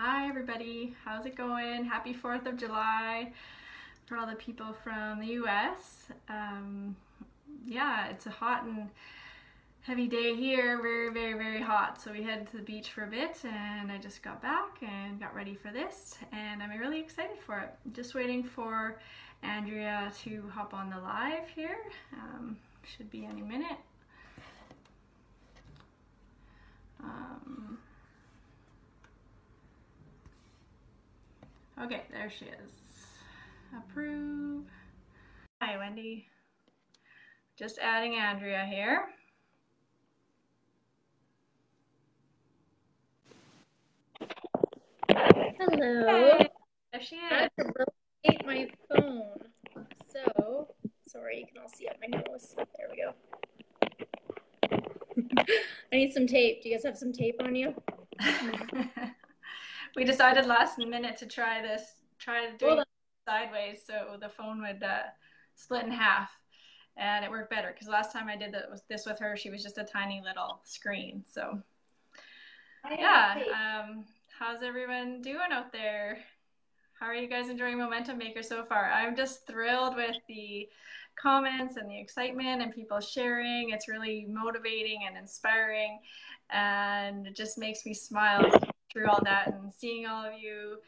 Hi everybody, how's it going? Happy 4th of July for all the people from the US. Yeah, it's a hot and heavy day here, very hot. So we headed to the beach for a bit and I just got back and got ready for this and I'm really excited for it. Just waiting for Andrea to hop on the live here. Should be any minute. Okay, there she is. Approve. Hi, Wendy. Just adding Andrea here. Hello. Hey, there she I is. have to rotate my phone. So, sorry, you can all see up my nose. There we go. I need some tape. Do you guys have some tape on you? We decided last minute to try doing sideways so the phone would split in half, and it worked better because last time I did this with her, she was just a tiny little screen. So yeah, how's everyone doing out there? How are you guys enjoying Momentum Maker so far? I'm just thrilled with the comments and the excitement and people sharing. It's really motivating and inspiring, and it just makes me smile through all that and seeing all of you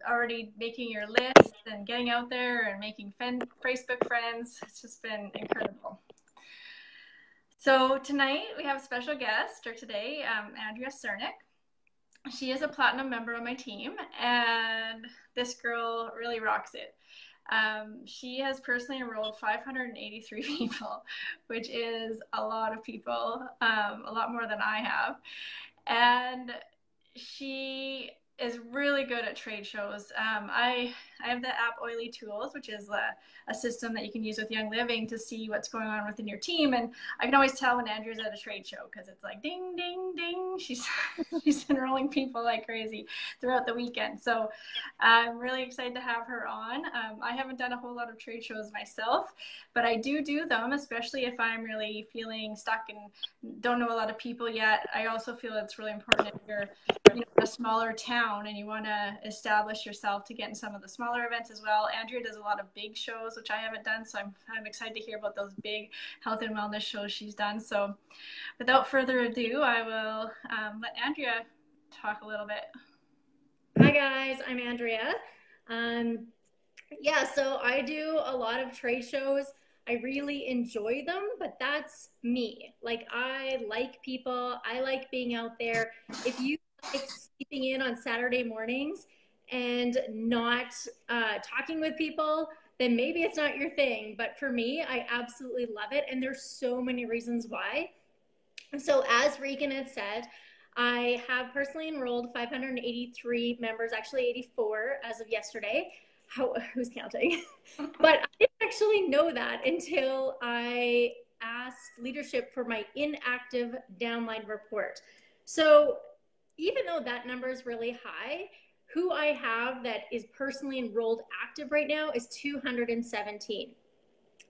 already making your list and getting out there and making Facebook friends. It's just been incredible. So tonight we have a special guest, or today, Andrea Cernick. She is a platinum member on my team, and this girl really rocks it. She has personally enrolled 583 people, which is a lot of people, a lot more than I have. And she is really good at trade shows. I have the app Oily Tools, which is a system that you can use with Young Living to see what's going on within your team. And I can always tell when Andrea's at a trade show because it's like ding, ding, ding. She's enrolling people like crazy throughout the weekend. So I'm really excited to have her on. I haven't done a whole lot of trade shows myself, but I do them, especially if I'm really feeling stuck and don't know a lot of people yet. I also feel it's really important if you're in a smaller town and you want to establish yourself to get in some of the smaller events as well. Andrea does a lot of big shows, which I haven't done, so I'm excited to hear about those big health and wellness shows she's done. So without further ado, I will let Andrea talk a little bit. Hi guys, I'm Andrea. Yeah, so I do a lot of trade shows. I really enjoy them, but that's me. Like, I like people. I like being out there. If you like sleeping in on Saturday mornings and not talking with people, then maybe it's not your thing. But for me, I absolutely love it. And there's so many reasons why. So as Regan had said, I have personally enrolled 583 members, actually 84 as of yesterday. Who's counting? But I didn't actually know that until I asked leadership for my inactive downline report. So even though that number is really high, who I have that is personally enrolled active right now is 217.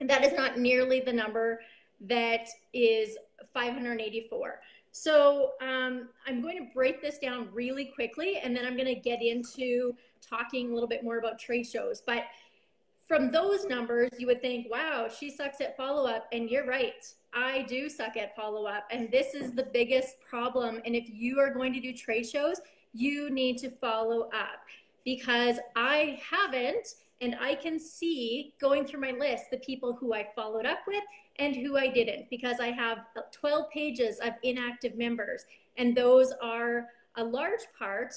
And that is not nearly the number that is 584. So I'm going to break this down really quickly, and then I'm going to get into talking a little bit more about trade shows. But from those numbers, you would think, wow, she sucks at follow-up. And you're right. I do suck at follow-up. And this is the biggest problem. And if you are going to do trade shows, you need to follow up, because I haven't, and I can see going through my list the people who I followed up with and who I didn't, because I have 12 pages of inactive members. And those are a large part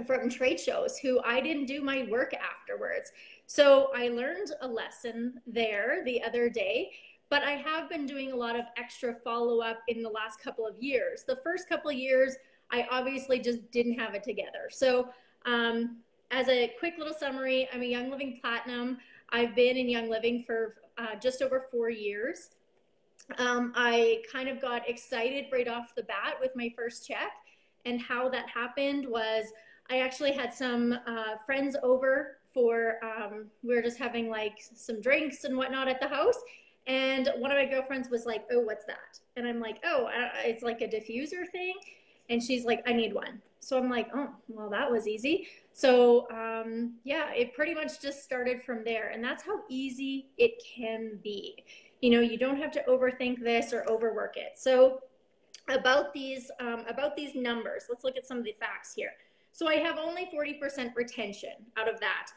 from trade shows who I didn't do my work afterwards. So I learned a lesson there the other day, but I have been doing a lot of extra follow-up in the last couple of years. The first couple of years, I obviously just didn't have it together. So as a quick little summary, I'm a Young Living Platinum. I've been in Young Living for just over 4 years. I kind of got excited right off the bat with my first check, and how that happened was I actually had some friends over for, we were just having like some drinks and whatnot at the house. And one of my girlfriends was like, oh, what's that? And I'm like, oh, it's like a diffuser thing. And she's like, I need one. So I'm like, oh, well, that was easy. So yeah, it pretty much just started from there. And that's how easy it can be. You know, you don't have to overthink this or overwork it. So about these numbers, let's look at some of the facts here. So I have only 40% retention out of that.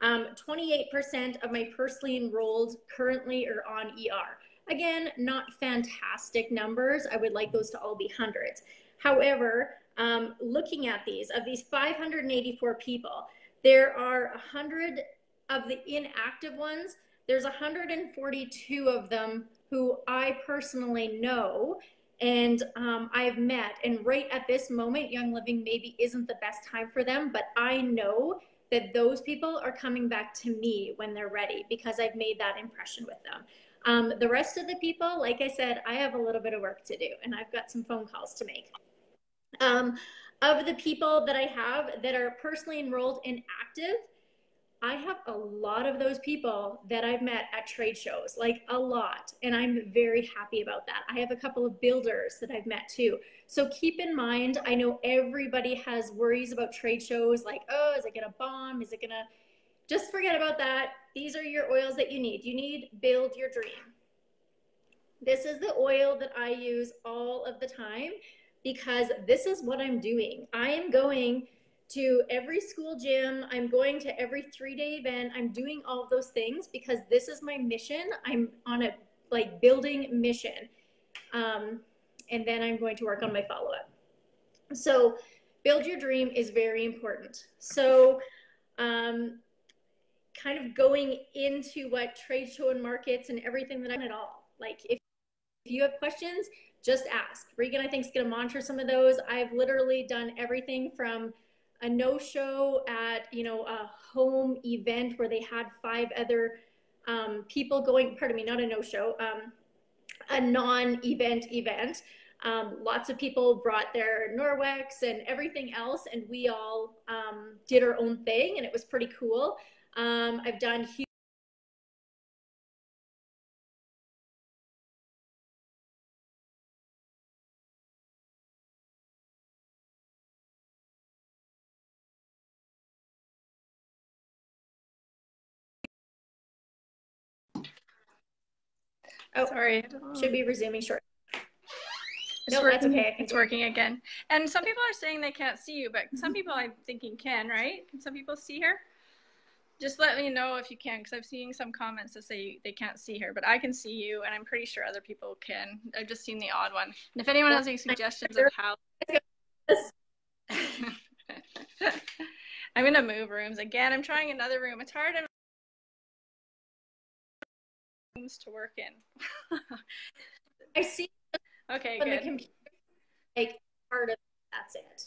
28% of my personally enrolled currently are on ER. Again, not fantastic numbers. I would like those to all be hundreds. However, looking at these, of these 584 people, there are 100 of the inactive ones. There's 142 of them who I personally know and I've met. And right at this moment, Young Living maybe isn't the best time for them, but I know that those people are coming back to me when they're ready because I've made that impression with them. The rest of the people, like I said, I have a little bit of work to do and I've got some phone calls to make. Of the people that I have that are personally enrolled and active, I have a lot of those people that I've met at trade shows, like a lot. And I'm very happy about that. I have a couple of builders that I've met too. So keep in mind, I know everybody has worries about trade shows like, oh, is it going to bomb? Is it going to, just forget about that. These are your oils that you need. You need Build Your Dream. This is the oil that I use all of the time because this is what I'm doing. I am going to every school gym. I'm going to every 3-day event. I'm doing all of those things because this is my mission. I'm on a like building mission. And then I'm going to work on my follow-up. So Build Your Dream is very important. So kind of going into what trade show and markets and everything that I'm at all. Like if you have questions, just ask. Regan, I think, is going to monitor some of those. I've literally done everything from a no-show at, you know, a home event where they had 5 other people going, pardon me, not a no-show, a non-event event. Lots of people brought their Norwex and everything else, and we all did our own thing, and it was pretty cool. I've done huge Oh, sorry. Should be resuming shortly. No, that's okay. It's working again. And some people are saying they can't see you, but some people I'm thinking can, right? Can some people see her? Just let me know if you can, because I've seen some comments that say they can't see her, but I can see you, and I'm pretty sure other people can. I've just seen the odd one. And if anyone has any suggestions of how... I'm going to move rooms. Again, I'm trying another room. It's hard rooms to work in. I see. Okay, on good. The computer, like part of that's it.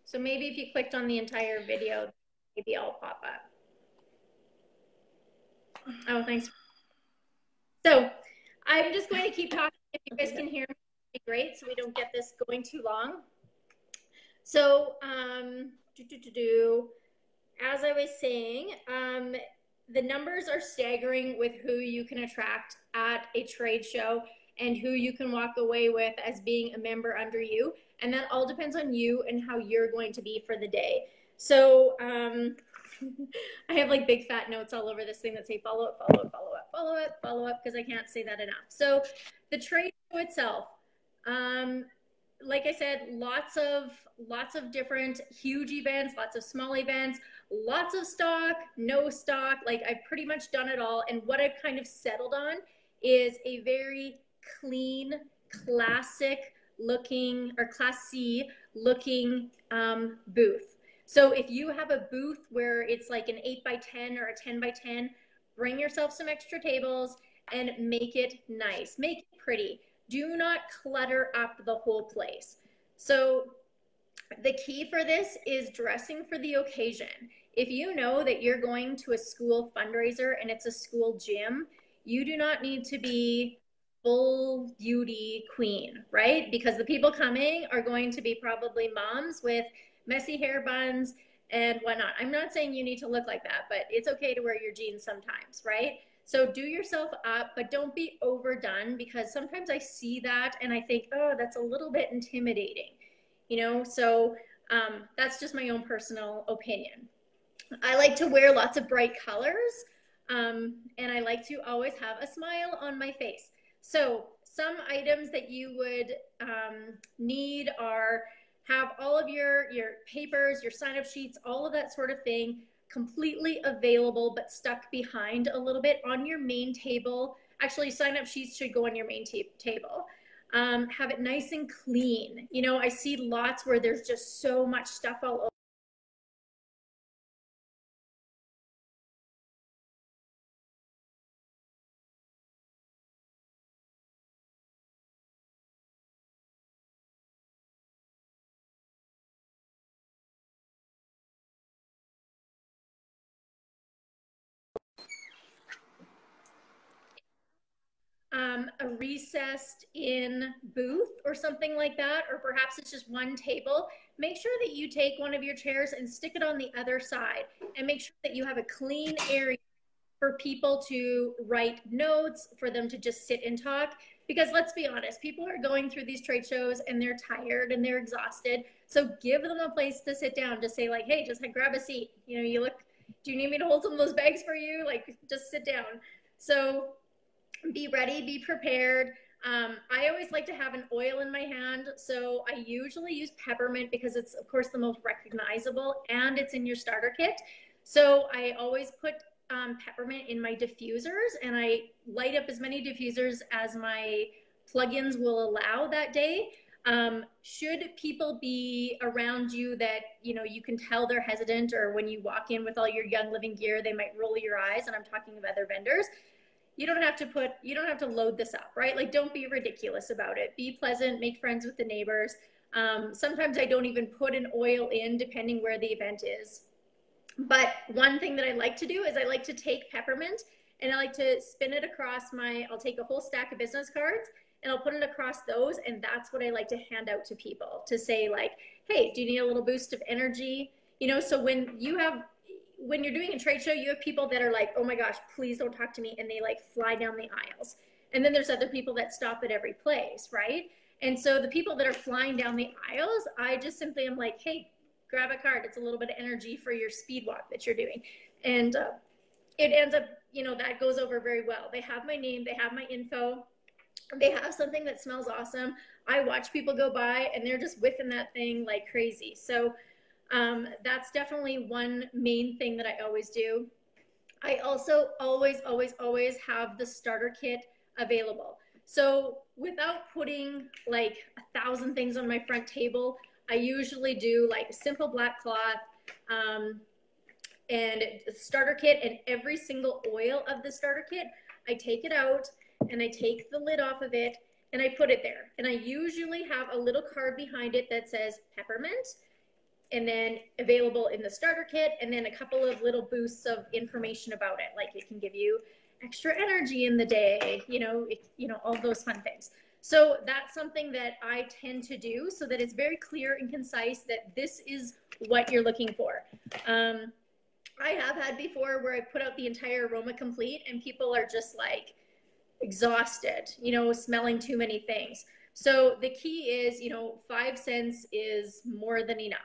So maybe if you clicked on the entire video, maybe I'll pop up. Oh, thanks. So I'm just going to keep talking. If you guys can hear me, it'd be great, so we don't get this going too long. So as I was saying, the numbers are staggering with who you can attract at a trade show and who you can walk away with as being a member under you. And that all depends on you and how you're going to be for the day. So I have like big fat notes all over this thing that say follow up, follow up, follow up, follow up, follow up, because I can't say that enough. So the trade show itself, like I said, lots of different huge events, lots of small events, lots of stock, no stock. Like I've pretty much done it all. And what I've kind of settled on is a very clean, classic looking or Class C looking booth. So if you have a booth where it's like an 8x10 or a 10x10, bring yourself some extra tables and make it nice, make it pretty. Do not clutter up the whole place. So the key for this is dressing for the occasion. If you know that you're going to a school fundraiser and it's a school gym, you do not need to be full beauty queen, right? Because the people coming are going to be probably moms with messy hair buns and whatnot. I'm not saying you need to look like that, but it's okay to wear your jeans sometimes, right? So do yourself up, but don't be overdone, because sometimes I see that and I think, oh, that's a little bit intimidating, you know? So that's just my own personal opinion. I like to wear lots of bright colors, and I like to always have a smile on my face. So some items that you would need are have all of your papers, your sign-up sheets, all of that sort of thing completely available, but stuck behind a little bit on your main table. Actually, sign-up sheets should go on your main table. Have it nice and clean. You know, I see lots where there's just so much stuff all over. A recessed in booth or something like that, or perhaps it's just one table. Make sure that you take one of your chairs and stick it on the other side, and make sure that you have a clean area for people to write notes, for them to just sit and talk. Because let's be honest, people are going through these trade shows and they're tired and they're exhausted. So give them a place to sit down, to say like, hey, just grab a seat. You know, you look, do you need me to hold some of those bags for you? Like, just sit down. So be ready, be prepared. I always like to have an oil in my hand. So I usually use peppermint because it's, of course, the most recognizable and it's in your starter kit. So I always put peppermint in my diffusers, and I light up as many diffusers as my plugins will allow that day. Should people be around you that, you know, you can tell they're hesitant, or when you walk in with all your Young Living gear, they might roll your eyes, and I'm talking of other vendors, you don't have to load this up, right? Like, don't be ridiculous about it. Be pleasant, make friends with the neighbors. Sometimes I don't even put an oil in, depending where the event is. But one thing that I like to do is I like to take peppermint and I like to spin it across I'll take a whole stack of business cards and I'll put it across those. And that's what I like to hand out to people, to say like, hey, do you need a little boost of energy? You know, so when you're doing a trade show, you have people that are like, oh my gosh, please don't talk to me. And they like fly down the aisles. And then there's other people that stop at every place, right? And so the people that are flying down the aisles, I just simply am like, hey, grab a card. It's a little bit of energy for your speed walk that you're doing. And it ends up, you know, that goes over very well. They have my name, they have my info, they have something that smells awesome. I watch people go by and they're just whiffing that thing like crazy. So that's definitely one main thing that I always do. I also always have the starter kit available. So without putting like 1,000 things on my front table, I usually do like a simple black cloth and a starter kit, and every single oil of the starter kit, I take it out and I take the lid off of it and I put it there. And I usually have a little card behind it that says peppermint, and then available in the starter kit, and then a couple of little boosts of information about it. Like, it can give you extra energy in the day, you know, all those fun things. So that's something that I tend to do, so that it's very clear and concise that this is what you're looking for. I have had before where I put out the entire Aroma Complete and people are just like exhausted, you know, smelling too many things. So the key is, you know, 5 cents is more than enough.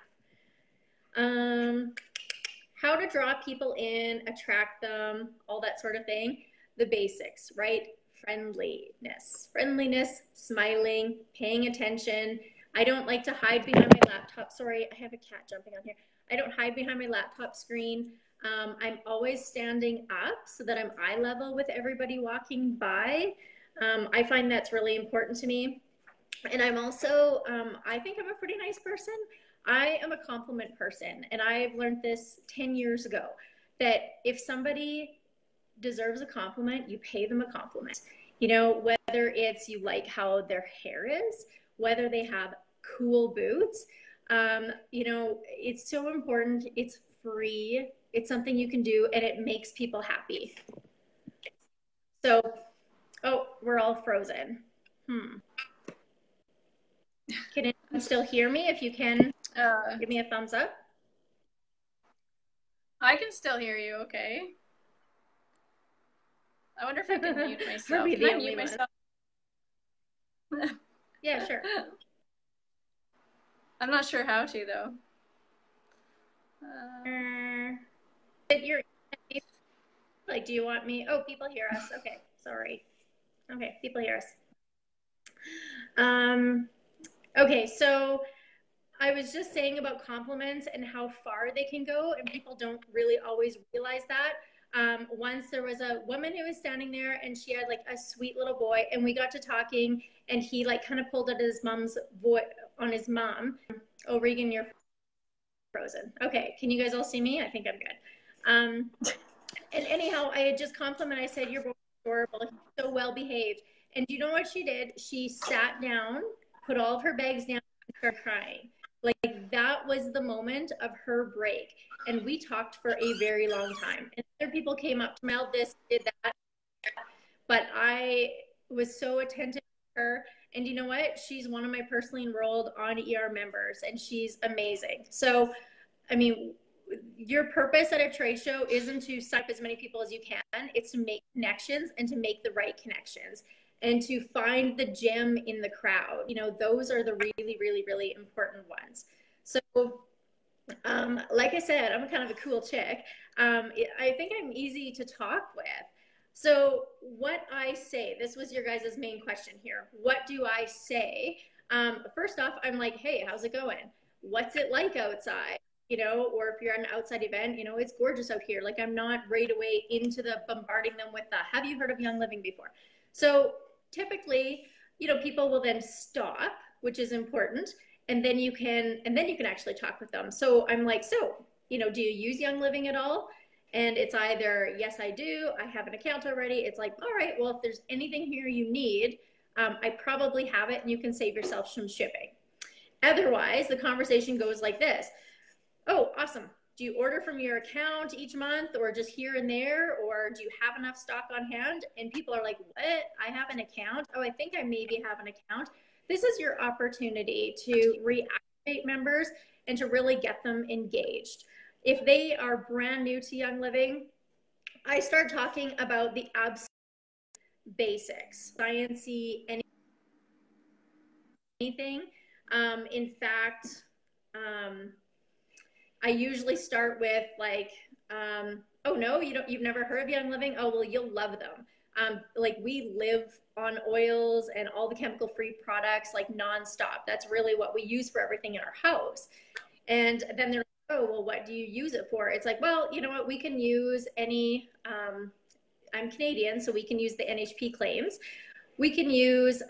How to draw people in, attract them, all that sort of thing. The basics, right? Friendliness, smiling, paying attention. I don't like to hide behind my laptop. Sorry, I have a cat jumping on here. I don't hide behind my laptop screen. I'm always standing up so that I'm eye level with everybody walking by. I find that's really important to me. And I'm also, I think I'm a pretty nice person. I am a compliment person, and I've learned this 10 years ago, that if somebody deserves a compliment, you pay them a compliment. You know, whether it's you like how their hair is, whether they have cool boots, you know, it's so important. It's free. It's something you can do, and it makes people happy. So, oh, we're all frozen. Can anyone still hear me? If you can, give me a thumbs up. I can still hear you, okay. I wonder if I can mute myself. Are we Can the I only mute one? myself? Yeah, sure. I'm not sure how to though. You're like, do you want me? Oh, people hear us. Okay, sorry. Okay, people hear us. Okay, so I was just saying about compliments and how far they can go, and people don't really always realize that. Once there was a woman who was standing there, and she had like a sweet little boy, and we got to talking, and he like kind of pulled out his mom's voice on his mom. Oh, Regan, you're frozen. Okay, can you guys all see me? I think I'm good. And anyhow, I had just complimented. I said, "Your boy is adorable. He's so well behaved." And do you know what she did? She sat down, put all of her bags down, and started crying. Like that was the moment of her break. And we talked for a very long time. And other people came up to me, this, did that. But I was so attentive to her. And you know what? She's one of my personally enrolled on ER members, and she's amazing. So, I mean, your purpose at a trade show isn't to suck as many people as you can. It's to make connections and to make the right connections and to find the gem in the crowd. You know, those are the really, really, really important ones. So, like I said, I'm kind of a cool chick. I think I'm easy to talk with. So what I say, this was your guys' main question here. What do I say? First off, I'm like, hey, how's it going? What's it like outside? You know, or if you're at an outside event, you know, it's gorgeous out here. Like I'm not right away into the bombarding them with the, have you heard of Young Living before? So typically, you know, people will then stop, which is important. And then you can actually talk with them. So I'm like, so, you know, do you use Young Living at all? And it's either, yes, I do. I have an account already. It's like, all right, well, if there's anything here you need, I probably have it and you can save yourself some shipping. Otherwise, the conversation goes like this. Oh, awesome. Do you order from your account each month or just here and there? Or do you have enough stock on hand? And people are like, what? I have an account? Oh, I think I maybe have an account. This is your opportunity to reactivate members and to really get them engaged. If they are brand new to Young Living, I start talking about the absolute basics, sciencey, anything. In fact, I usually start with like, oh no, you've never heard of Young Living? Oh, well, you'll love them. Like we live on oils and all the chemical free products like nonstop. That's really what we use for everything in our house. And then they're like, oh, well, what do you use it for? It's like, well, you know what? We can use any, I'm Canadian, so we can use the NHP claims. We can use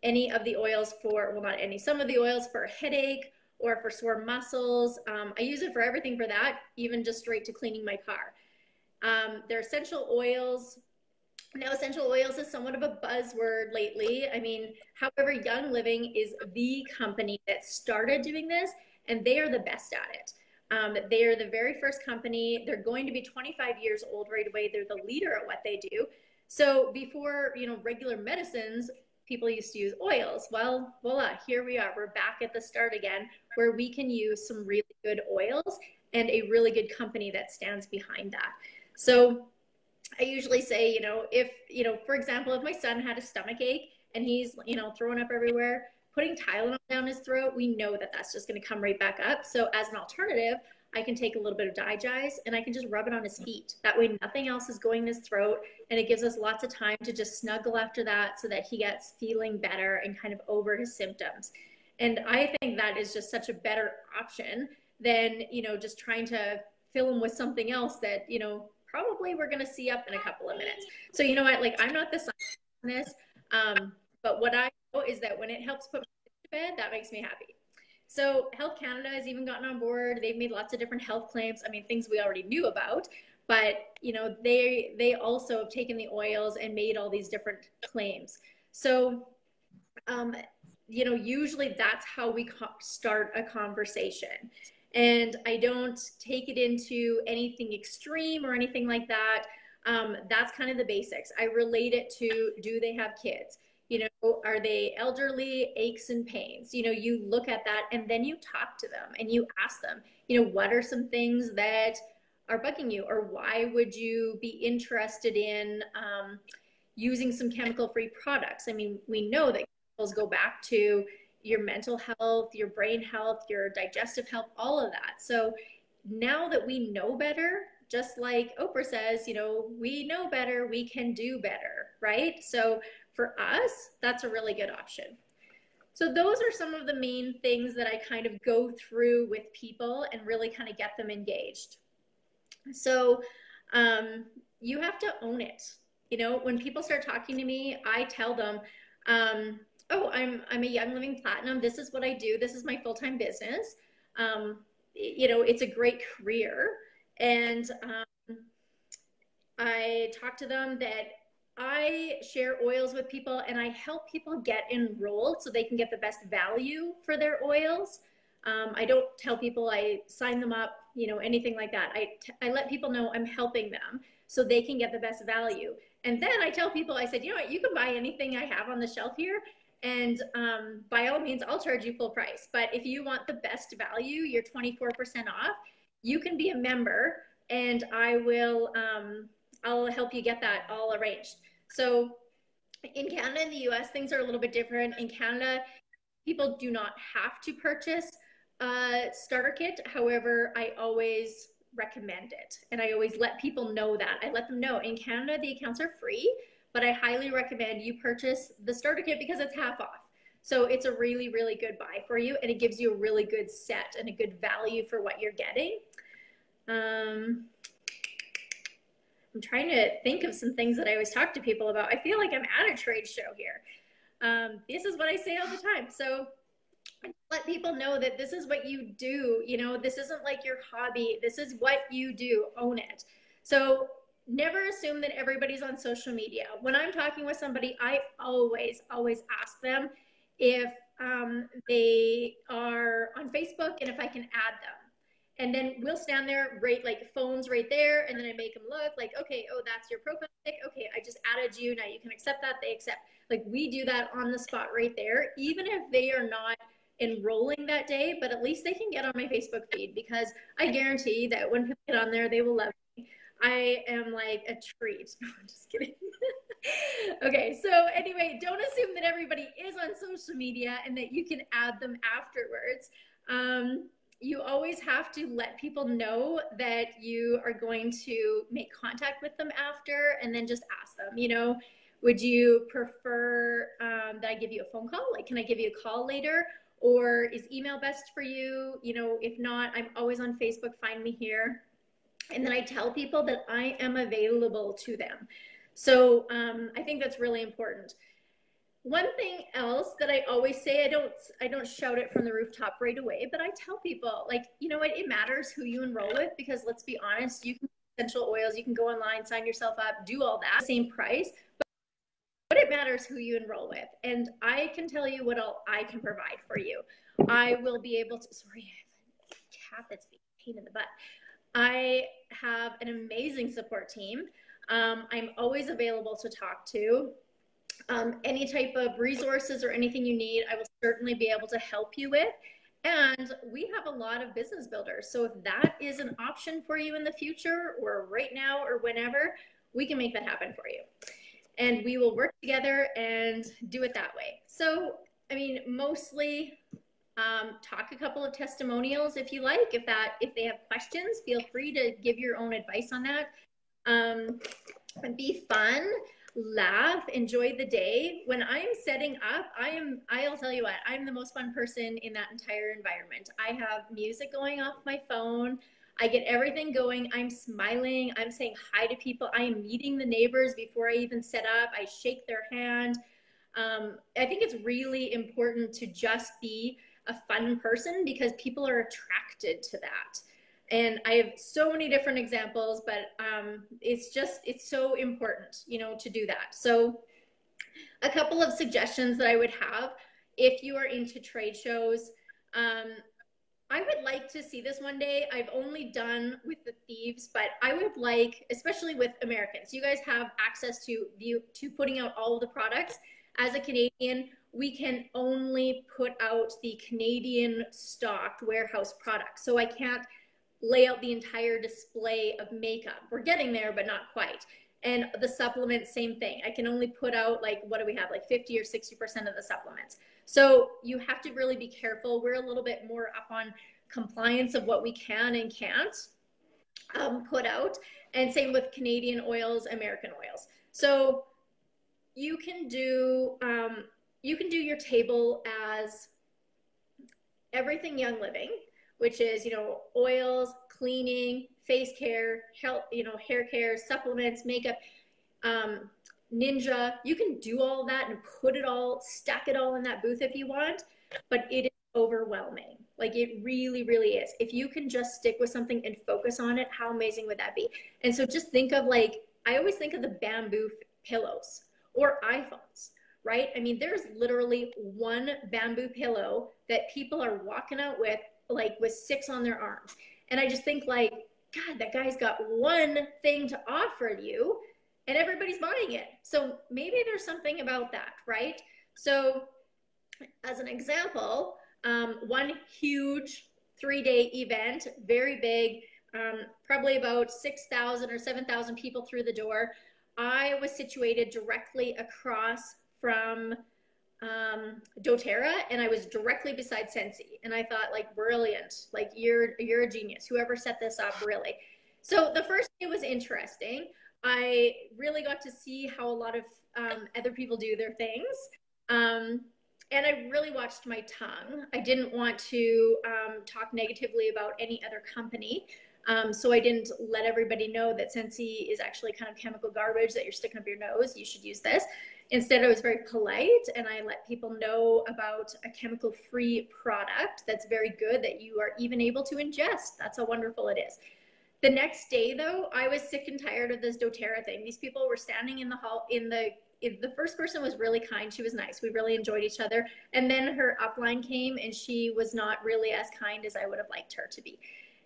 any of the oils for, well, not any, some of the oils for a headache or for sore muscles. I use it for everything for that, even just straight to cleaning my car. They're essential oils. Now, essential oils is somewhat of a buzzword lately. I mean, however, Young Living is the company that started doing this, and they are the best at it. They are the very first company. They're going to be 25 years old right away. They're the leader at what they do. So before, you know, regular medicines, people used to use oils. Well, voila, here we are. We're back at the start again, where we can use some really good oils and a really good company that stands behind that. So I usually say, you know, if, you know, for example, if my son had a stomach ache and he's, you know, throwing up everywhere, putting Tylenol down his throat, we know that that's just going to come right back up. So as an alternative, I can take a little bit of Digize and I can just rub it on his feet. That way nothing else is going in his throat, and it gives us lots of time to just snuggle after that so that he gets feeling better and kind of over his symptoms. And I think that is just such a better option than, you know, just trying to fill him with something else that, you know, probably we're going to see up in a couple of minutes. So, you know what, like I'm not the scientist on this, but what I know is that when it helps put me to bed, that makes me happy. So Health Canada has even gotten on board. They've made lots of different health claims. I mean, things we already knew about, but you know, they also have taken the oils and made all these different claims. So, you know, usually that's how we start a conversation. And I don't take it into anything extreme or anything like that. That's kind of the basics. I relate it to, do they have kids? You know, are they elderly, aches and pains? You know, you look at that and then you talk to them and you ask them, you know, what are some things that are bugging you? Or why would you be interested in using some chemical-free products? I mean, we know that chemicals go back to your mental health, your brain health, your digestive health, all of that. So now that we know better, just like Oprah says, you know, we know better, we can do better, right? So for us, that's a really good option. So those are some of the main things that I kind of go through with people and really kind of get them engaged. So you have to own it. You know, when people start talking to me, I tell them, oh, I'm a Young Living Platinum. This is what I do. This is my full-time business. You know, it's a great career. And I talk to them that I share oils with people and I help people get enrolled so they can get the best value for their oils. I don't tell people I sign them up, you know, anything like that. I let people know I'm helping them so they can get the best value. And then I tell people, I said, you know what, you can buy anything I have on the shelf here. And by all means, I'll charge you full price. But if you want the best value, you're 24% off, you can be a member and I will, I'll help you get that all arranged. So in Canada and the US, things are a little bit different. In Canada, people do not have to purchase a starter kit. However, I always recommend it. And I always let people know that. I let them know in Canada, the accounts are free, but I highly recommend you purchase the starter kit because it's half off. So it's a really, really good buy for you. And it gives you a really good set and a good value for what you're getting. I'm trying to think of some things that I always talk to people about. I feel like I'm at a trade show here. This is what I say all the time. So let people know that this is what you do. You know, this isn't like your hobby. This is what you do. Own it. So never assume that everybody's on social media. When I'm talking with somebody, I always ask them if they are on Facebook and if I can add them. And then we'll stand there, right, like phones right there. And then I make them look like, okay, oh, that's your profile pic. Okay, I just added you. Now you can accept that. They accept. Like we do that on the spot right there, even if they are not enrolling that day, but at least they can get on my Facebook feed because I guarantee that when people get on there, they will love me. I am like a treat. No, I'm just kidding. Okay, so anyway, don't assume that everybody is on social media and that you can add them afterwards. You always have to let people know that you are going to make contact with them after and then just ask them, you know, would you prefer that I give you a phone call? Like, can I give you a call later? Or is email best for you? You know, if not, I'm always on Facebook, find me here. And then I tell people that I am available to them. So I think that's really important. One thing else that I always say, I don't shout it from the rooftop right away, but I tell people, like, you know what, it matters who you enroll with because let's be honest, you can essential oils, you can go online, sign yourself up, do all that, same price, but it matters who you enroll with. And I can tell you what I can provide for you. I will be able to, sorry, I have a cat that's being a pain in the butt. I have an amazing support team. I'm always available to talk to. Any type of resources or anything you need, I will certainly be able to help you with. And we have a lot of business builders. So if that is an option for you in the future or right now or whenever, we can make that happen for you. And we will work together and do it that way. So, I mean, mostly talk a couple of testimonials if you like. If they have questions, feel free to give your own advice on that. And be fun. Laugh, enjoy the day. When I'm setting up, I'll tell you what, I'm the most fun person in that entire environment. I have music going off my phone. I get everything going. I'm smiling. I'm saying hi to people. I am meeting the neighbors before I even set up. I shake their hand. I think it's really important to just be a fun person because people are attracted to that. And I have so many different examples, but it's so important, you know, to do that. So a couple of suggestions that I would have if you are into trade shows, I would like to see this one day. I've only done with the thieves, but I would like, especially with Americans, you guys have access to putting out all of the products. As a Canadian, we can only put out the Canadian stocked warehouse products. So I can't lay out the entire display of makeup. We're getting there, but not quite. And the supplements, same thing. I can only put out like, what do we have? Like 50 or 60% of the supplements. So you have to really be careful. We're a little bit more up on compliance of what we can and can't put out. And same with Canadian oils, American oils. So you can do your table as everything Young Living, which is, you know, oils, cleaning, face care, health, you know, hair care, supplements, makeup, Ninja. You can do all that and put it all, stack it all in that booth if you want, but it is overwhelming. Like it really, really is. If you can just stick with something and focus on it, how amazing would that be? And so just think of like, I always think of the bamboo pillows or iPhones, right? I mean, there's literally one bamboo pillow that people are walking out with, like with 6 on their arms. And I just think like, God, that guy's got one thing to offer you and everybody's buying it. So maybe there's something about that, right? So as an example, one huge 3-day event, very big, probably about 6,000 or 7,000 people through the door. I was situated directly across from doTERRA, and I was directly beside Scentsy. And I thought, like, brilliant, like you're a genius. Whoever set this up, really. So the first day was interesting. I really got to see how a lot of other people do their things. And I really watched my tongue. I didn't want to talk negatively about any other company. So I didn't let everybody know that Scentsy is actually kind of chemical garbage that you're sticking up your nose. You should use this. Instead, I was very polite and I let people know about a chemical-free product that's very good that you are even able to ingest. That's how wonderful it is. The next day, though, I was sick and tired of this doTERRA thing. These people were standing in the hall, the first person was really kind. She was nice. We really enjoyed each other. And then her upline came and she was not really as kind as I would have liked her to be.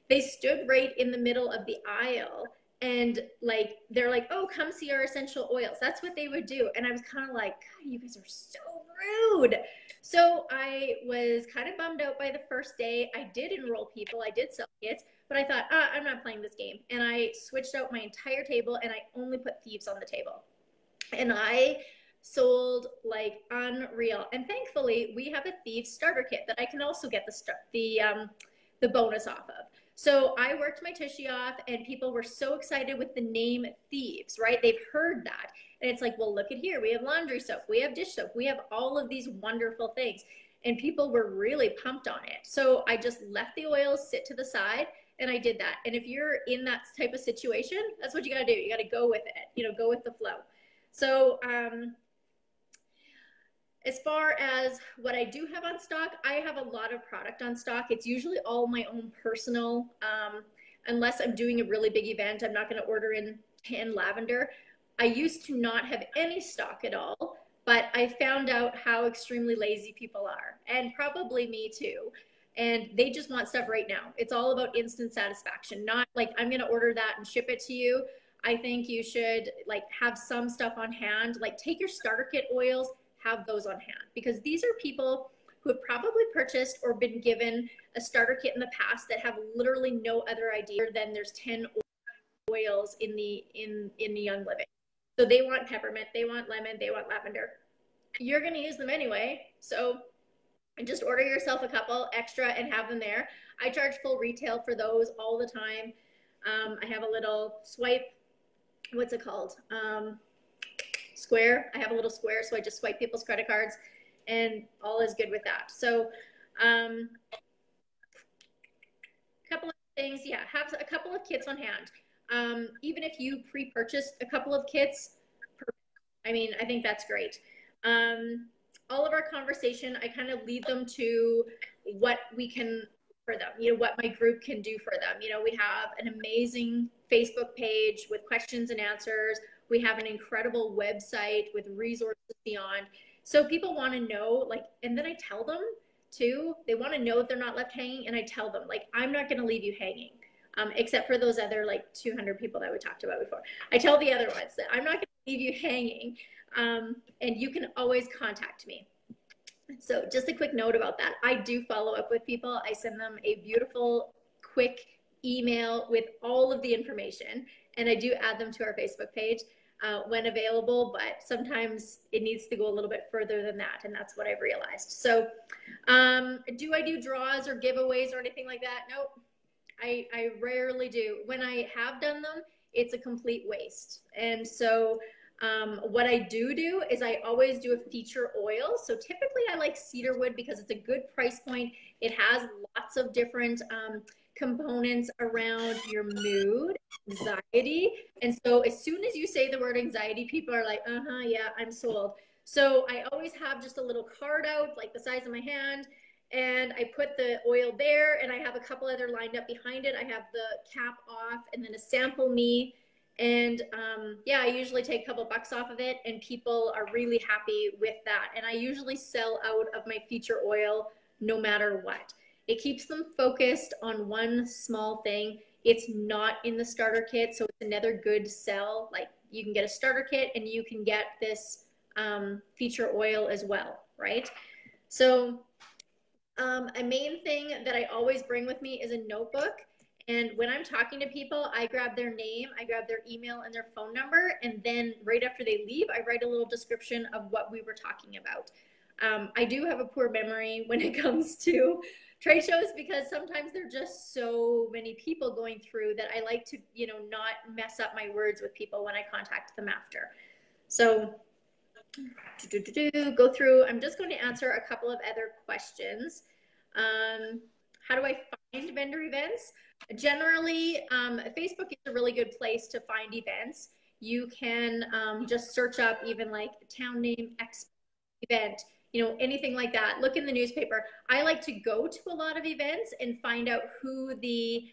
They stood right in the middle of the aisle and like, they're like, oh, come see our essential oils. That's what they would do. And I was kind of like, God, you guys are so rude. So I was kind of bummed out by the first day. I did enroll people. I did sell kits, but I thought, I'm not playing this game. And I switched out my entire table and I only put thieves on the table. And I sold like unreal. And thankfully, we have a Thieves starter kit that I can also get the bonus off of. So I worked my tushy off and people were so excited with the name Thieves, right? They've heard that. And it's like, well, look at here. We have laundry soap. We have dish soap. We have all of these wonderful things. And people were really pumped on it. So I just left the oils sit to the side and I did that. And if you're in that type of situation, that's what you got to do. You got to go with it, you know, go with the flow. So as far as what I do have on stock, I have a lot of product on stock. It's usually all my own personal, unless I'm doing a really big event, I'm not going to order in 10 lavender. I used to not have any stock at all, but I found out how extremely lazy people are, and probably me too. And they just want stuff right now. It's all about instant satisfaction, not like I'm going to order that and ship it to you. I think you should like have some stuff on hand, like take your starter kit oils, have those on hand, because these are people who have probably purchased or been given a starter kit in the past that have literally no other idea than there's 10 oils in the Young Living. So they want peppermint, they want lemon, they want lavender. You're going to use them anyway. So just order yourself a couple extra and have them there. I charge full retail for those all the time. I have a little swipe, what's it called? Square. I have a little square, so I just swipe people's credit cards and all is good with that. So a couple of things, yeah, have a couple of kits on hand. Even if you pre-purchased a couple of kits, I mean, I think that's great. All of our conversation, I kind of lead them to what we can for them, you know, what my group can do for them. You know, we have an amazing Facebook page with questions and answers. We have an incredible website with resources beyond. So people want to know, like, and then I tell them too, they want to know if they're not left hanging. And I tell them, like, I'm not going to leave you hanging, except for those other like 200 people that we talked about before. I tell the other ones that I'm not going to leave you hanging. And you can always contact me. So just a quick note about that. I do follow up with people. I send them a beautiful, quick email with all of the information. And I do add them to our Facebook page when available, but sometimes it needs to go a little bit further than that. And that's what I've realized. So do I do draws or giveaways or anything like that? Nope. I rarely do. When I have done them, it's a complete waste. And so what I do is I always do a feature oil. So typically I like cedarwood because it's a good price point. It has lots of different components around your mood, anxiety. And so as soon as you say the word anxiety, people are like, yeah, I'm sold. So I always have just a little card out, like the size of my hand, and I put the oil there, and I have a couple other lined up behind it. I have the cap off and then a sample me. And yeah, I usually take a couple bucks off of it, and people are really happy with that. And I usually sell out of my feature oil no matter what. It keeps them focused on one small thing. It's not in the starter kit, so it's another good sell. Like you can get a starter kit and you can get this feature oil as well, right? So a main thing that I always bring with me is a notebook. And when I'm talking to people, I grab their name, I grab their email and their phone number. And then right after they leave, I write a little description of what we were talking about. I do have a poor memory when it comes to trade shows because sometimes there are just so many people going through that I like to, you know, not mess up my words with people when I contact them after. So go through, I'm just going to answer a couple of other questions. How do I find vendor events? Generally, Facebook is a really good place to find events. You can just search up even like town name X event, you know, anything like that. Look in the newspaper. I like to go to a lot of events and find out who the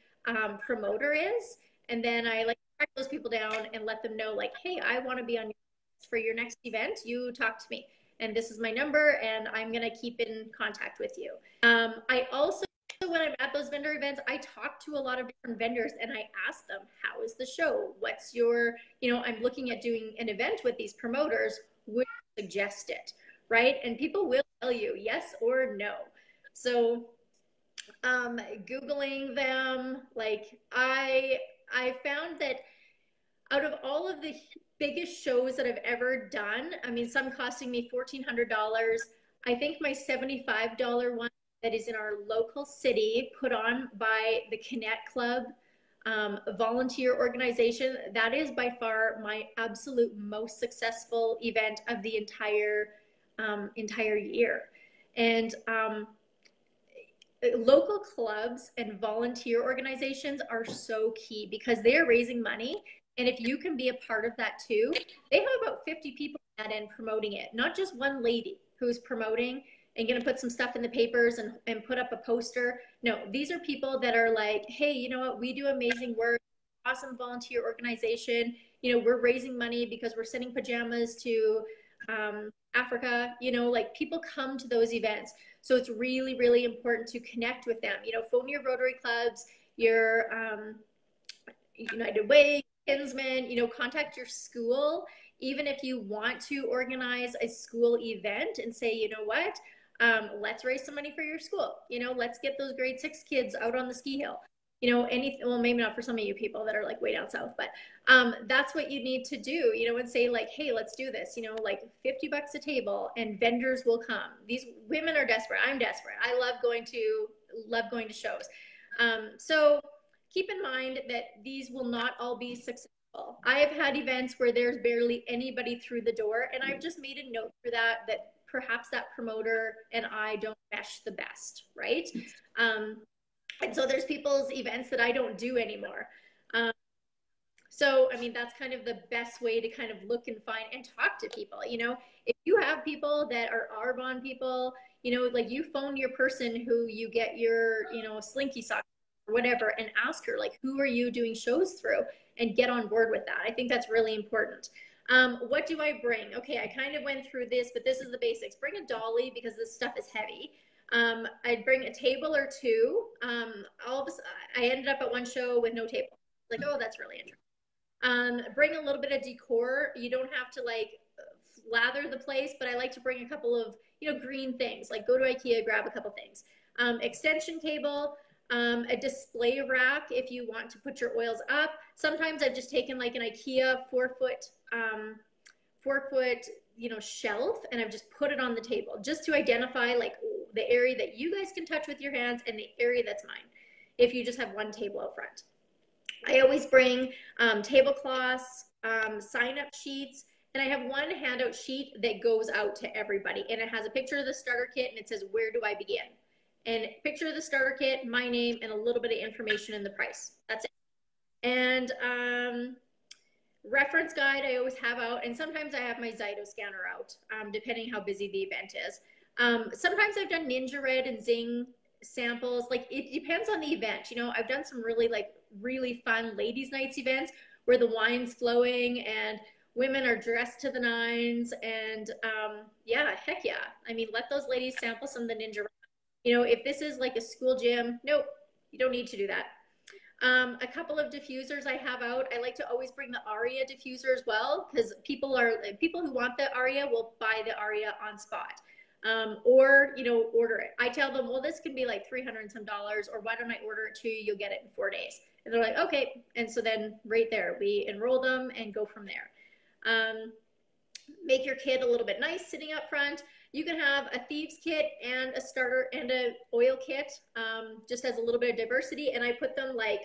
promoter is. And then I like to track those people down and let them know like, hey, I want to be on your list for your next event. You talk to me. And this is my number, and I'm going to keep in contact with you. I also, when I'm at those vendor events, I talk to a lot of different vendors and I ask them, how is the show? What's your, you know, I'm looking at doing an event with these promoters. Would you suggest it? Right? And people will tell you yes or no. So Googling them, like I found that out of all of the biggest shows that I've ever done, I mean, some costing me $1,400. I think my $75 one that is in our local city, put on by the Connect Club, a volunteer organization, that is by far my absolute most successful event of the entire year. And local clubs and volunteer organizations are so key because they are raising money. And if you can be a part of that too, they have about 50 people at that end promoting it, not just one lady who's promoting and going to put some stuff in the papers and put up a poster. No, these are people that are like, hey, you know what? We do amazing work, awesome volunteer organization. You know, we're raising money because we're sending pajamas to Africa. You know, like people come to those events. So it's really, really important to connect with them. You know, phone your Rotary clubs, your United Way, Kinsman, you know, contact your school. Even if you want to organize a school event and say, you know what, let's raise some money for your school. You know, let's get those grade 6 kids out on the ski hill. You know, anything, well, maybe not for some of you people that are like way down south, but that's what you need to do, you know, and say like, hey, let's do this, you know, like 50 bucks a table and vendors will come. These women are desperate. I'm desperate. I love going to shows. So keep in mind that these will not all be successful. I have had events where there's barely anybody through the door, and I've just made a note for that perhaps that promoter and I don't mesh the best, right? And so there's people's events that I don't do anymore. So, I mean, that's kind of the best way to kind of look and find and talk to people. You know, if you have people that are Arbonne people, you know, like you phone your person who you get your, you know, Slinky sock or whatever and ask her, like, who are you doing shows through, and get on board with that. I think that's really important. What do I bring? Okay, I kind of went through this, but this is the basics. Bring a dolly because this stuff is heavy. I'd bring a table or two. I ended up at one show with no table. Like, oh, that's really interesting. Bring a little bit of decor. You don't have to like lather the place, but I like to bring a couple of, you know, green things. Like go to IKEA, grab a couple things. Extension cable. A display rack if you want to put your oils up. Sometimes I've just taken like an IKEA 4-foot, 4-foot, shelf, and I've just put it on the table just to identify like the area that you guys can touch with your hands and the area that's mine, if you just have one table out front. I always bring tablecloths, sign-up sheets, and I have one handout sheet that goes out to everybody, and it has a picture of the starter kit, and it says, where do I begin? And picture of the starter kit, my name, and a little bit of information and the price. That's it. And reference guide I always have out, and sometimes I have my Zyto scanner out, depending how busy the event is. Sometimes I've done Ninja Red and Zing samples. Like, it depends on the event. I've done some really fun ladies' nights events where the wine's flowing and women are dressed to the nines, and yeah, heck yeah. I mean, let those ladies sample some of the Ninja Red. If this is like a school gym, nope, you don't need to do that. A couple of diffusers I have out. I like to always bring the Aria diffuser as well, because people who want the Aria will buy the Aria on spot. Or order it. I tell them, well, this can be like $300 and some, or why don't I order it to you? You'll get it in 4 days. And they're like, okay. And so then right there, we enroll them and go from there. Make your kit a little bit nice sitting up front. You can have a thieves kit and a starter and an oil kit, just as a little bit of diversity. And I put them like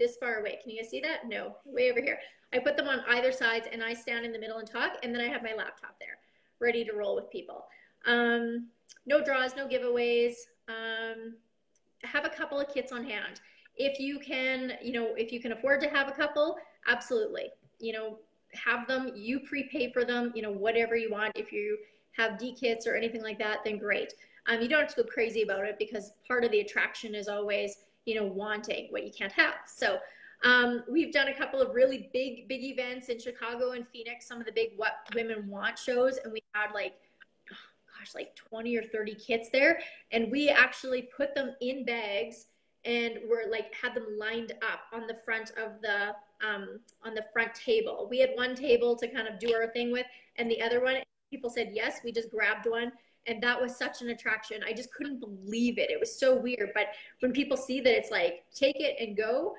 this far away. Can you guys see that? No, way over here. I put them on either sides, and I stand in the middle and talk, and then I have my laptop there ready to roll with people. No draws, no giveaways. Have a couple of kits on hand. If you can, if you can afford to have a couple, absolutely. Have them, you prepay for them, whatever you want. If you have D kits or anything like that, then great. You don't have to go crazy about it, because part of the attraction is always, wanting what you can't have. So we've done a couple of really big events in Chicago and Phoenix, some of the big What Women Want shows, and we had like 20 or 30 kits there, and we actually put them in bags and were like had them lined up on the front of the on the front table. We had one table to kind of do our thing with, and the other one, people said yes. We just grabbed one, and that was such an attraction. I just couldn't believe it. It was so weird. But when people see that it's like take it and go,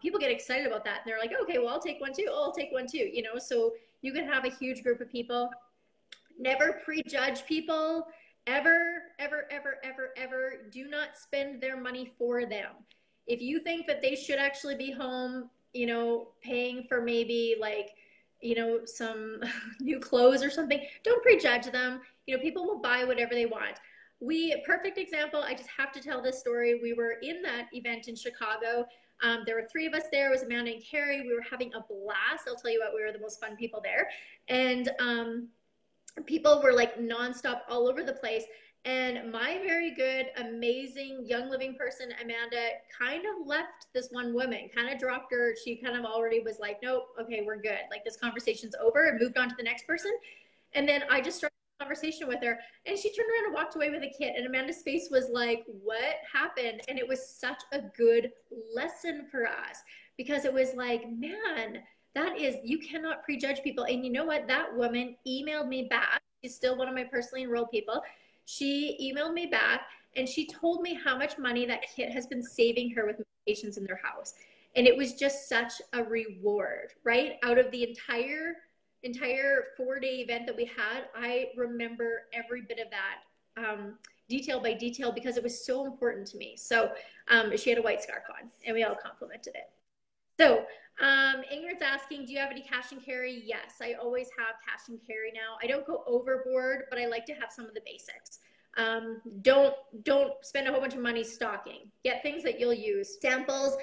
people get excited about that, and they're like, okay, well, I'll take one too. Oh, I'll take one too. So you can have a huge group of people. Never prejudge people. Ever, ever, ever, ever, ever. Do not spend their money for them. If you think that they should actually be home, paying for maybe like, some new clothes or something, don't prejudge them. People will buy whatever they want. Perfect example, I just have to tell this story. We were in that event in Chicago. There were 3 of us there. It was Amanda and Carrie. We were having a blast. I'll tell you what, we were the most fun people there. And people were like nonstop all over the place. And my very good, amazing Young Living person, Amanda, kind of left this one woman, kind of dropped her. She kind of already was like, nope, okay, we're good. Like, this conversation's over, and moved on to the next person. And then I just started a conversation with her, and she turned around and walked away with a kit. And Amanda's face was like, what happened? And it was such a good lesson for us, because it was like, man, you cannot prejudge people. And you know what? That woman emailed me back. She's still one of my personally enrolled people. She emailed me back, and she told me how much money that kit has been saving her with medications in their house. And it was just such a reward, right? Out of the entire 4-day event that we had, I remember every bit of that, detail by detail, because it was so important to me. So she had a white scarf on, and we all complimented it. So Ingrid's asking, do you have any cash and carry? Yes, I always have cash and carry now. I don't go overboard, but I like to have some of the basics. Don't spend a whole bunch of money stocking. Get things that you'll use. Samples,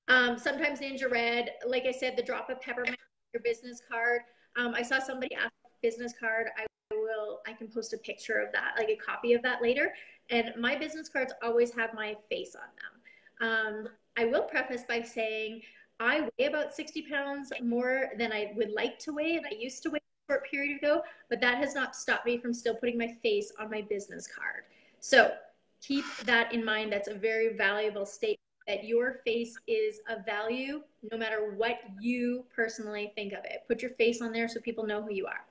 sometimes Ninja Red. Like I said, the drop of peppermint, your business card. I saw somebody ask for a business card. I can post a picture of that, like a copy of that later. And my business cards always have my face on them. I will preface by saying I weigh about 60 pounds more than I would like to weigh, and I used to weigh a short period ago, but that has not stopped me from still putting my face on my business card. So keep that in mind. That's a very valuable statement, that your face is of value no matter what you personally think of it. Put your face on there so people know who you are.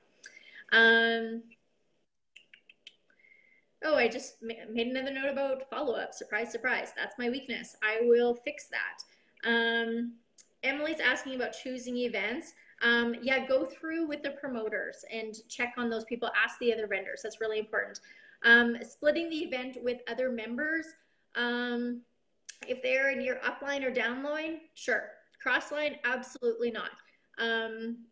Oh, I just made another note about follow-up. Surprise, surprise. That's my weakness. I will fix that. Emily's asking about choosing events. Yeah, go through with the promoters and check on those people. Ask the other vendors. That's really important. Splitting the event with other members. If they're in your upline or downline, sure. Crossline, absolutely not.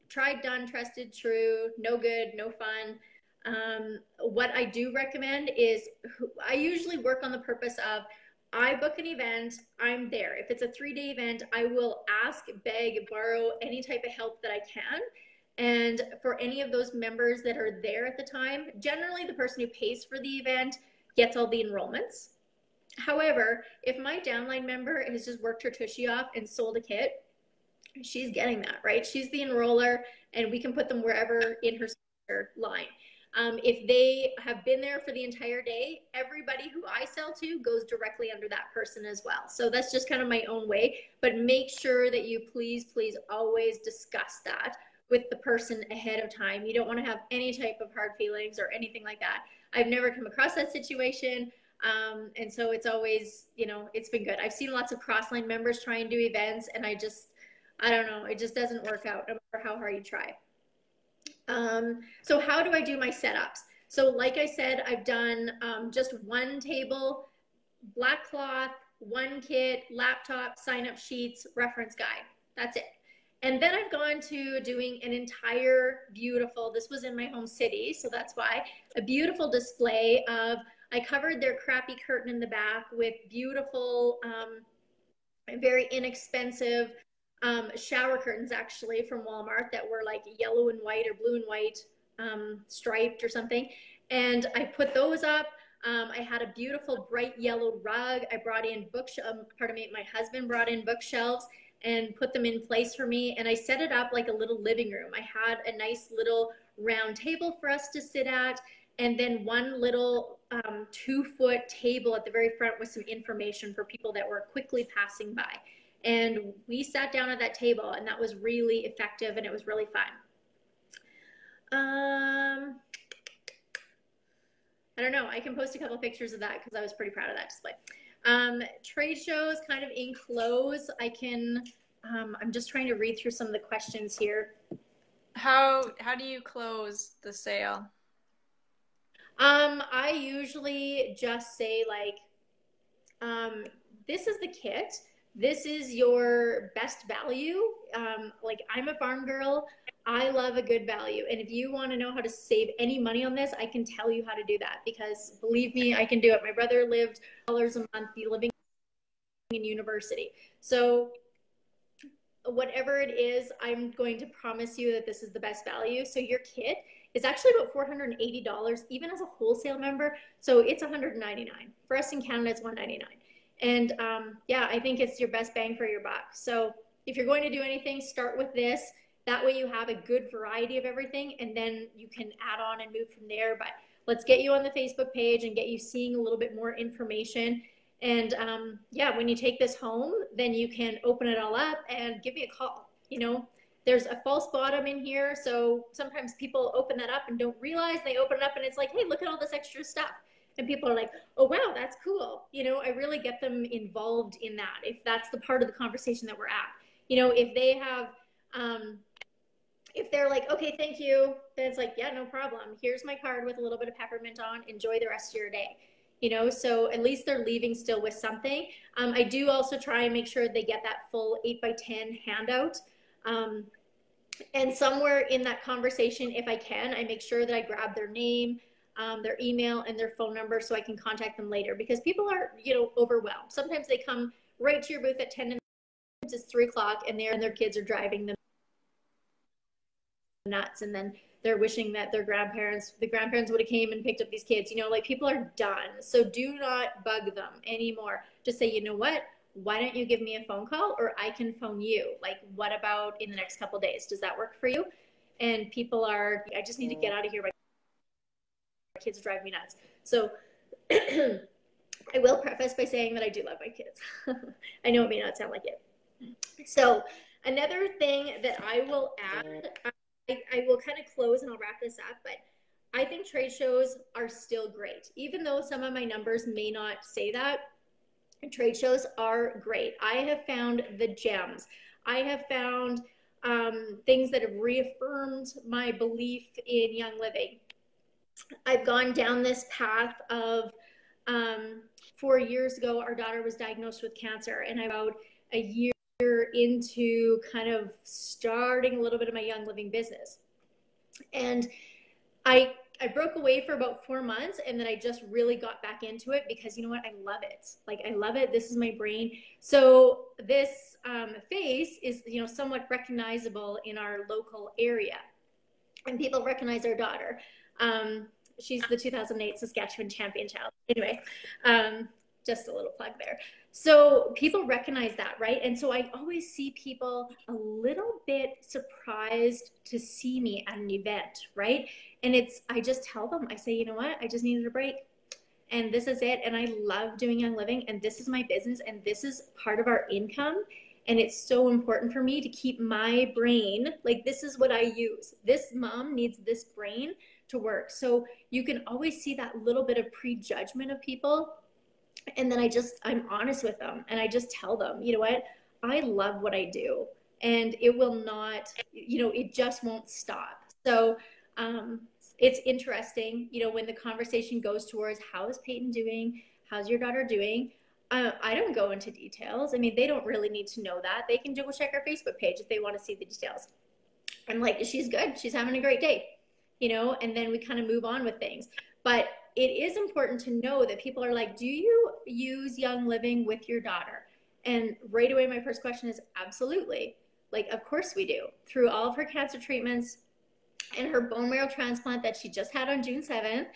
Tried, done, trusted, true, no good, no fun. What I do recommend is I usually work on the purpose of I book an event, I'm there. If it's a 3-day event, I will ask, beg, borrow any type of help that I can. And for any of those members that are there at the time, generally the person who pays for the event gets all the enrollments. However, if my downline member has just worked her tushy off and sold a kit, she's getting that, right? She's the enroller, and we can put them wherever in her line. If they have been there for the entire day, everybody who I sell to goes directly under that person as well. So that's just kind of my own way, but make sure that you please always discuss that with the person ahead of time. You don't want to have any type of hard feelings or anything like that. I've never come across that situation. And so it's always, you know, it's been good. I've seen lots of Crossline members try and do events, and I don't know, it just doesn't work out no matter how hard you try. So how do I do my setups? So like I said, I've done just one table, black cloth, one kit, laptop, sign-up sheets, reference guide. That's it. And then I've gone to doing an entire beautiful, this was in my home city, so that's why, a beautiful display of, I covered their crappy curtain in the back with beautiful, very inexpensive shower curtains actually from Walmart that were like yellow and white or blue and white striped or something. And I put those up. I had a beautiful bright yellow rug. I brought in my husband brought in bookshelves and put them in place for me. And I set it up like a little living room. I had a nice little round table for us to sit at, and then one little 2-foot table at the very front with some information for people that were quickly passing by. And we sat down at that table, and that was really effective, and it was really fun. I don't know. I can post a couple of pictures of that because I was pretty proud of that display. Trade shows kind of in close. I'm just trying to read through some of the questions here. How do you close the sale? I usually just say like, this is the kit. This is your best value. Like, I'm a farm girl. I love a good value. And if you want to know how to save any money on this, I can tell you how to do that, because believe me, I can do it. My brother lived $1 a month living in university. So whatever it is, I'm going to promise you that this is the best value. So your kit is actually about $480, even as a wholesale member. So it's $199. For us in Canada, it's $199. And yeah, I think it's your best bang for your buck. So if you're going to do anything, start with this. That way you have a good variety of everything, and then you can add on and move from there. But let's get you on the Facebook page and get you seeing a little bit more information. And yeah, when you take this home, then you can open it all up and give me a call. You know, there's a false bottom in here. So sometimes people open that up and don't realize they open it up and it's like, hey, look at all this extra stuff. And people are like, oh, wow, that's cool. You know, I really get them involved in that, if that's the part of the conversation that we're at. You know, if they have, if they're like, okay, thank you, then it's like, yeah, no problem. Here's my card with a little bit of peppermint on. Enjoy the rest of your day. You know, so at least they're leaving still with something. I do also try and make sure they get that full 8x10 handout. And somewhere in that conversation, if I can, I make sure that I grab their name, their email, and their phone number so I can contact them later, because people are, you know, overwhelmed. Sometimes they come right to your booth at 10 and it's 3 o'clock and their kids are driving them nuts, and then they're wishing that the grandparents would have came and picked up these kids. You know, like, people are done. So do not bug them anymore. Just say, you know what? Why don't you give me a phone call, or I can phone you? Like, what about in the next couple of days? Does that work for you? And people are, I just need to get out of here. My kids drive me nuts. So I will preface by saying that I do love my kids. I know it may not sound like it. So another thing that I will add, I will kind of close and I'll wrap this up, but I think trade shows are still great. Even though some of my numbers may not say that, trade shows are great. I have found the gems. I have found things that have reaffirmed my belief in Young Living. I've gone down this path of 4 years ago, our daughter was diagnosed with cancer, and I'm about a year into kind of starting a little bit of my Young Living business. And I broke away for about 4 months, and then I just really got back into it because you know what? I love it. Like, I love it. This is my brain. So this face is, you know, somewhat recognizable in our local area, and people recognize our daughter. She's the 2008 Saskatchewan champion child. Anyway, just a little plug there. So people recognize that, right? And so I always see people a little bit surprised to see me at an event, right? And I just tell them, I say, you know what? I just needed a break. And this is it. And I love doing Young Living. And this is my business. And this is part of our income. And it's so important for me to keep my brain, like, this is what I use. This mom needs this brain to work. So you can always see that little bit of prejudgment of people. And then I'm honest with them, and I just tell them, you know what? I love what I do, and it will not, you know, it just won't stop. So it's interesting, you know, when the conversation goes towards how is Peyton doing? How's your daughter doing? I don't go into details. I mean, they don't really need to know that. They can go check our Facebook page if they want to see the details. I'm like, she's good. She's having a great day, you know, and then we kind of move on with things. But it is important to know that people are like, do you use Young Living with your daughter? And right away, my first question is absolutely. Like, of course we do. Through all of her cancer treatments and her bone marrow transplant that she just had on June 7th,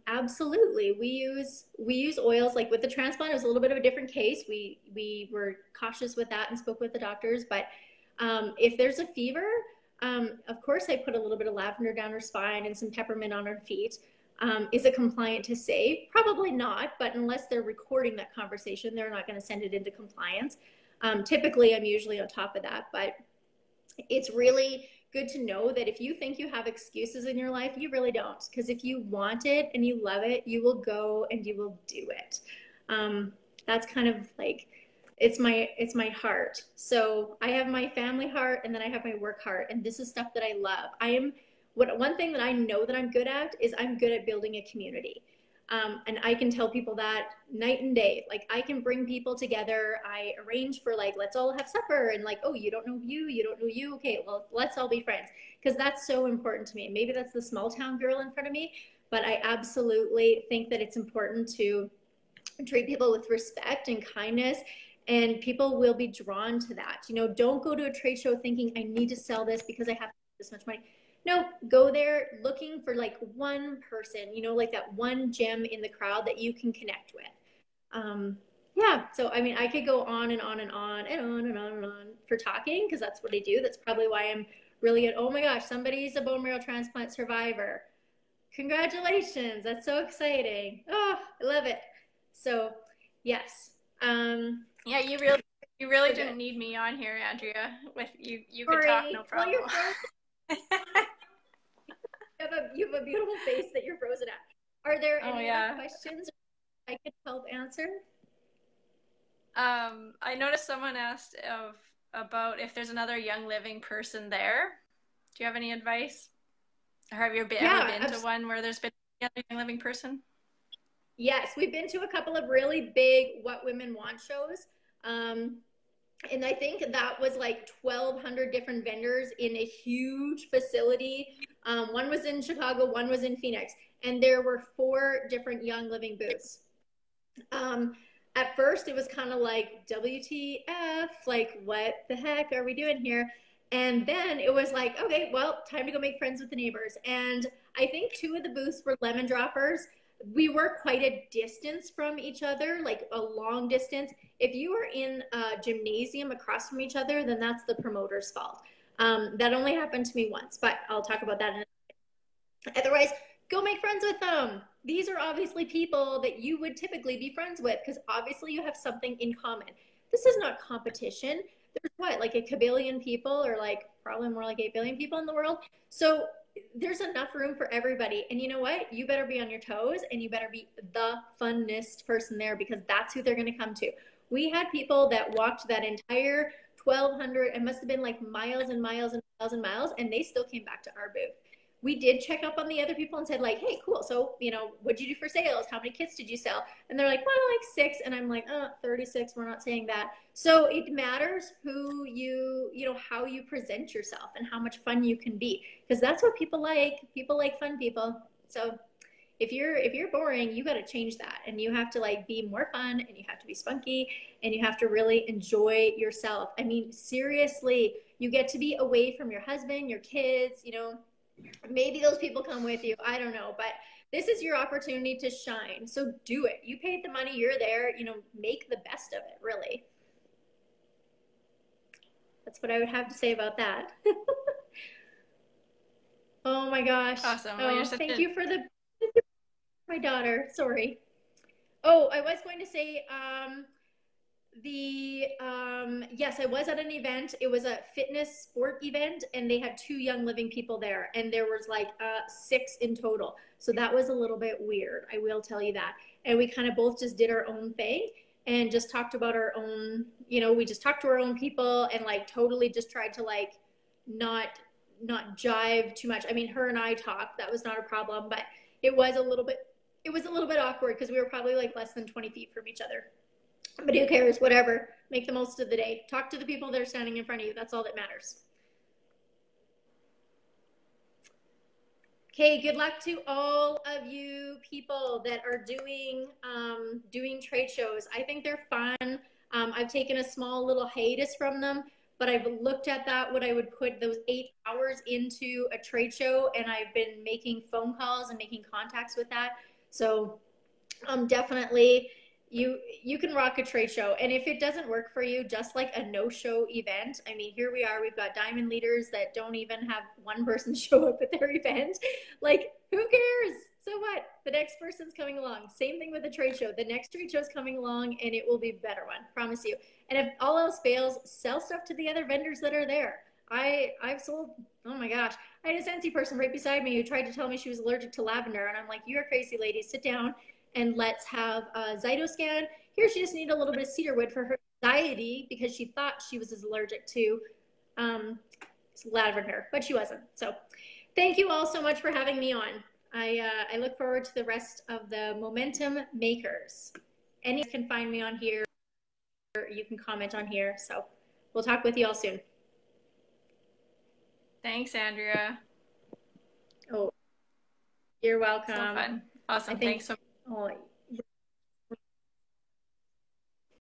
absolutely. We use oils. Like with the transplant, it was a little bit of a different case. We were cautious with that and spoke with the doctors. But if there's a fever, of course I put a little bit of lavender down her spine and some peppermint on her feet. Is it compliant to say? Probably not, but unless they're recording that conversation, they're not going to send it into compliance. Typically, I'm usually on top of that, but it's really good to know that if you think you have excuses in your life, you really don't. Because if you want it and you love it, you will go and you will do it. That's kind of like, it's my heart. So I have my family heart, and then I have my work heart, and this is stuff that I love. One thing that I know that I'm good at is I'm good at building a community. And I can tell people that night and day. Like, I can bring people together. I arrange for, like, let's all have supper, and like, oh, you don't know you don't know you. Okay, well, let's all be friends. Because that's so important to me. Maybe that's the small town girl in front of me, but I absolutely think that it's important to treat people with respect and kindness, and people will be drawn to that. You know, don't go to a trade show thinking I need to sell this because I have this much money. No, go there looking for like one person, you know, like that one gem in the crowd that you can connect with. Yeah, so I mean, I could go on and on and on and on and on and on for talking, because that's what I do. That's probably why I'm really good. Oh my gosh, somebody's a bone marrow transplant survivor. Congratulations, that's so exciting. Oh, I love it. So yes. Yeah, you really didn't need me on here, Andrea. With you could talk, no problem. Well, you have a beautiful face that you're frozen at. Are there any other questions I could help answer? I noticed someone asked about if there's another Young Living person there. Do you have any advice? Or have you ever been to one where there's been another Young Living person? Yes, we've been to a couple of really big What Women Want shows. And I think that was like 1,200 different vendors in a huge facility. One was in Chicago, one was in Phoenix, and there were 4 different Young Living booths. At first, it was kind of like, WTF, like, what the heck are we doing here? And then it was like, okay, well, time to go make friends with the neighbors. And I think 2 of the booths were lemon droppers. We were quite a distance from each other, like a long distance. If you were in a gymnasium across from each other, then that's the promoter's fault. That only happened to me once, but I'll talk about that in a minute. Otherwise, go make friends with them. These are obviously people that you would typically be friends with, because obviously you have something in common. This is not competition. There's what, like a kabillion people, or like probably more like 8 billion people in the world. So there's enough room for everybody. And you know what? You better be on your toes and you better be the funnest person there, because that's who they're going to come to. We had people that walked that entire 1,200, it must have been like miles and miles and miles and miles, and they still came back to our booth. We did check up on the other people and said like, hey, cool. So, you know, what'd you do for sales? How many kits did you sell? And they're like, well, like 6. And I'm like, 36. We're not saying that. So it matters who you know, how you present yourself and how much fun you can be, because that's what people like. People like fun people. So if you're boring, you got to change that, and you have to like be more fun, and you have to be spunky, and you have to really enjoy yourself. I mean, seriously, you get to be away from your husband, your kids, you know, maybe those people come with you, I don't know, but this is your opportunity to shine. So do it. You paid the money, you're there, you know, make the best of it, really. That's what I would have to say about that. Oh my gosh. Awesome. Well, thank you for my daughter. Sorry. Oh, I was going to say, yes, I was at an event. It was a fitness sport event, and they had 2 Young Living people there, and there was like 6 in total. So that was a little bit weird, I will tell you that. And we kind of both just did our own thing and just talked about our own, you know, we just talked to our own people and like totally just tried to like not jive too much. I mean, her and I talked, that was not a problem, but it was a little bit awkward because we were probably like less than 20 feet from each other. But who cares? Whatever. Make the most of the day. Talk to the people that are standing in front of you. That's all that matters. Okay, good luck to all of you people that are doing trade shows. I think they're fun. I've taken a small little hiatus from them, but I've looked at that, what I would put those 8 hours into a trade show, and I've been making phone calls and making contacts with that. So definitely you can rock a trade show. And if it doesn't work for you, just like a no-show event, I mean, here we are, we've got diamond leaders that don't even have one person show up at their event. Like, who cares? So what? The next person's coming along. Same thing with the trade show. The next trade show is coming along, and it will be a better one, promise you. And if all else fails, sell stuff to the other vendors that are there. I've sold, oh my gosh, I had a Scentsy person right beside me who tried to tell me she was allergic to lavender, and I'm like, you are crazy, lady. Sit down and let's have a Zytoscan. Here, she just needed a little bit of cedarwood for her anxiety because she thought she was as allergic to lavender, but she wasn't. So thank you all so much for having me on. I look forward to the rest of the Momentum Makers. And you can find me on here. You can comment on here. So we'll talk with you all soon. Thanks, Andrea. Oh, you're welcome. So fun. Awesome. Thanks so much. Oh,